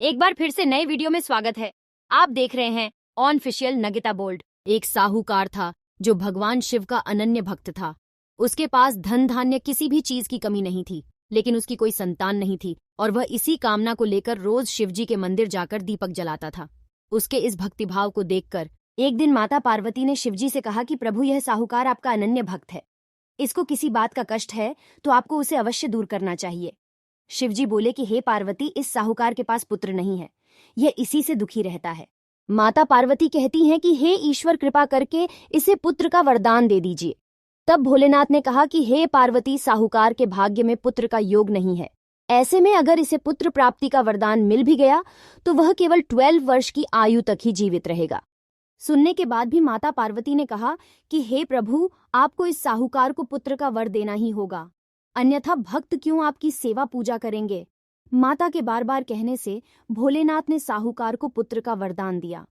एक बार फिर से नए वीडियो में स्वागत है। आप देख रहे हैं ऑनफिशियल नगिता बोल्ड। एक साहूकार था जो भगवान शिव का अनन्य भक्त था। उसके पास धन धान्य किसी भी चीज की कमी नहीं थी, लेकिन उसकी कोई संतान नहीं थी और वह इसी कामना को लेकर रोज शिवजी के मंदिर जाकर दीपक जलाता था। उसके इस भक्तिभाव को देखकर एक दिन माता पार्वती ने शिवजी से कहा कि प्रभु, यह साहूकार आपका अनन्य भक्त है। इसको किसी बात का कष्ट है तो आपको उसे अवश्य दूर करना चाहिए। शिवजी बोले कि हे पार्वती, इस साहूकार के पास पुत्र नहीं है, यह इसी से दुखी रहता है। माता पार्वती कहती हैं कि हे ईश्वर, कृपा करके इसे पुत्र का वरदान दे दीजिए। तब भोलेनाथ ने कहा कि हे पार्वती, साहूकार के भाग्य में पुत्र का योग नहीं है। ऐसे में अगर इसे पुत्र प्राप्ति का वरदान मिल भी गया तो वह केवल 12 वर्ष की आयु तक ही जीवित रहेगा। सुनने के बाद भी माता पार्वती ने कहा कि हे प्रभु, आपको इस साहूकार को पुत्र का वर देना ही होगा, अन्यथा भक्त क्यों आपकी सेवा पूजा करेंगे। माता के बार बार कहने से भोलेनाथ ने साहूकार को पुत्र का वरदान दिया,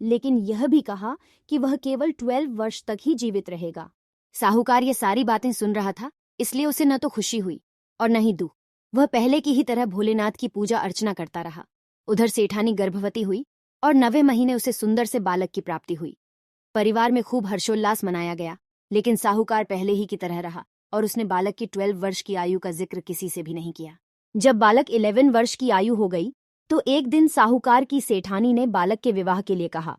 लेकिन यह भी कहा कि वह केवल 12 वर्ष तक ही जीवित रहेगा। साहूकार ये सारी बातें सुन रहा था, इसलिए उसे न तो खुशी हुई और न ही दुख। वह पहले की ही तरह भोलेनाथ की पूजा अर्चना करता रहा। उधर सेठानी गर्भवती हुई और 9वें महीने उसे सुंदर से बालक की प्राप्ति हुई। परिवार में खूब हर्षोल्लास मनाया गया, लेकिन साहूकार पहले ही की तरह रहा और उसने बालक की 12 वर्ष की आयु का जिक्र किसी से भी नहीं किया। जब बालक 11 वर्ष की आयु हो गई तो एक दिन साहूकार की सेठानी ने बालक के विवाह के लिए कहा।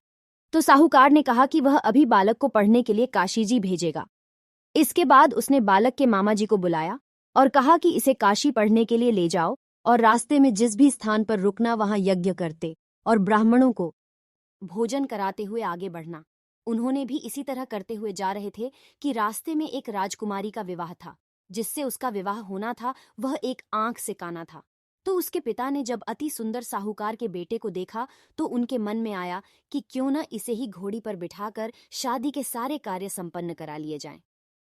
तो साहूकार ने कहा कि वह अभी बालक को पढ़ने के लिए काशी जी भेजेगा। इसके बाद उसने बालक के मामा जी को बुलाया और कहा कि इसे काशी पढ़ने के लिए ले जाओ और रास्ते में जिस भी स्थान पर रुकना वहां यज्ञ करते और ब्राह्मणों को भोजन कराते हुए आगे बढ़ना। उन्होंने भी इसी तरह करते हुए जा रहे थे कि रास्ते में एक राजकुमारी का विवाह था। जिससे उसका विवाह होना था वह एक आंख से काना था। तो उसके पिता ने जब अति सुंदर साहूकार के बेटे को देखा तो उनके मन में आया कि क्यों न इसे ही घोड़ी पर बिठाकर शादी के सारे कार्य संपन्न करा लिए जाएं।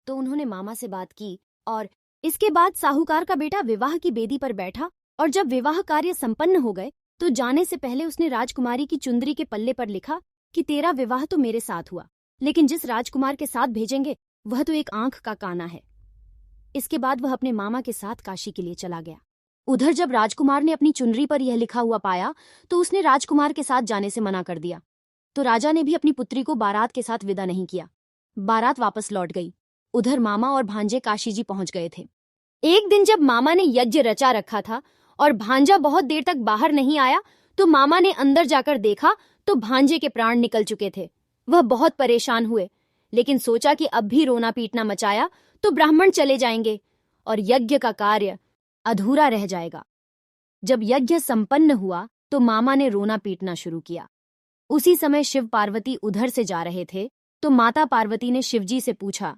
तो उन्होंने मामा से बात की और इसके बाद साहूकार का बेटा विवाह की बेदी पर बैठा और जब विवाह कार्य संपन्न हो गए तो जाने से पहले उसने राजकुमारी की चुंदरी के पल्ले पर लिखा कि तेरा विवाह तो मेरे साथ हुआ, लेकिन जिस राजकुमार के साथ भेजेंगे वह तो एक आंख का काना है। इसके बाद वह अपने मामा के साथ काशी के लिए चला गया। उधर जब राजकुमार ने अपनी चुनरी पर यह लिखा हुआ पाया तो उसने राजकुमार के साथ जाने से मना कर दिया। तो राजा ने भी अपनी पुत्री को बारात के साथ विदा नहीं किया। बारात वापस लौट गई। उधर मामा और भांजे काशी जी पहुंच गए थे। एक दिन जब मामा ने यज्ञ रचा रखा था और भांजा बहुत देर तक बाहर नहीं आया तो मामा ने अंदर जाकर देखा तो भांजे के प्राण निकल चुके थे। वह बहुत परेशान हुए, लेकिन सोचा कि अब भी रोना पीटना मचाया तो ब्राह्मण चले जाएंगे और यज्ञ का कार्य अधूरा रह जाएगा। जब यज्ञ संपन्न हुआ तो मामा ने रोना पीटना शुरू किया। उसी समय शिव पार्वती उधर से जा रहे थे तो माता पार्वती ने शिवजी से पूछा,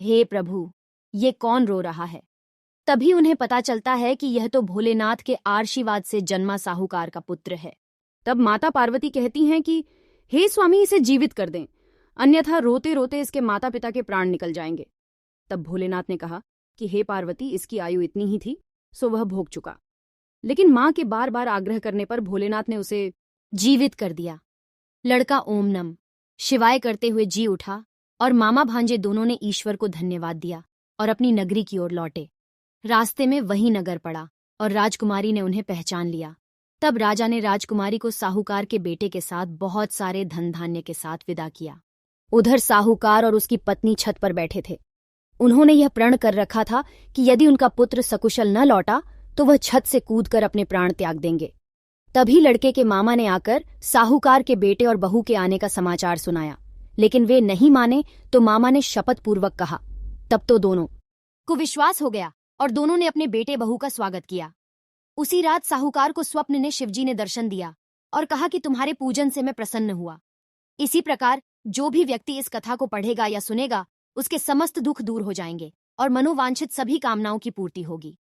हे प्रभु, ये कौन रो रहा है। तभी उन्हें पता चलता है कि यह तो भोलेनाथ के आशीर्वाद से जन्मा साहूकार का पुत्र है। तब माता पार्वती कहती हैं कि हे स्वामी, इसे जीवित कर दें, अन्यथा रोते रोते इसके माता पिता के प्राण निकल जाएंगे। तब भोलेनाथ ने कहा कि हे पार्वती, इसकी आयु इतनी ही थी सो वह भोग चुका। लेकिन मां के बार बार आग्रह करने पर भोलेनाथ ने उसे जीवित कर दिया। लड़का ओम नम शिवाय करते हुए जी उठा और मामा भांजे दोनों ने ईश्वर को धन्यवाद दिया और अपनी नगरी की ओर लौटे। रास्ते में वही नगर पड़ा और राजकुमारी ने उन्हें पहचान लिया। तब राजा ने राजकुमारी को साहूकार के बेटे के साथ बहुत सारे धन धान्य के साथ विदा किया। उधर साहूकार और उसकी पत्नी छत पर बैठे थे। उन्होंने यह प्रण कर रखा था कि यदि उनका पुत्र सकुशल न लौटा तो वह छत से कूदकर अपने प्राण त्याग देंगे। तभी लड़के के मामा ने आकर साहूकार के बेटे और बहू के आने का समाचार सुनाया, लेकिन वे नहीं माने तो मामा ने शपथ पूर्वक कहा। तब तो दोनों को विश्वास हो गया और दोनों ने अपने बेटे बहू का स्वागत किया। उसी रात साहूकार को स्वप्न में शिवजी ने दर्शन दिया और कहा कि तुम्हारे पूजन से मैं प्रसन्न हुआ। इसी प्रकार जो भी व्यक्ति इस कथा को पढ़ेगा या सुनेगा उसके समस्त दुख दूर हो जाएंगे और मनोवांछित सभी कामनाओं की पूर्ति होगी।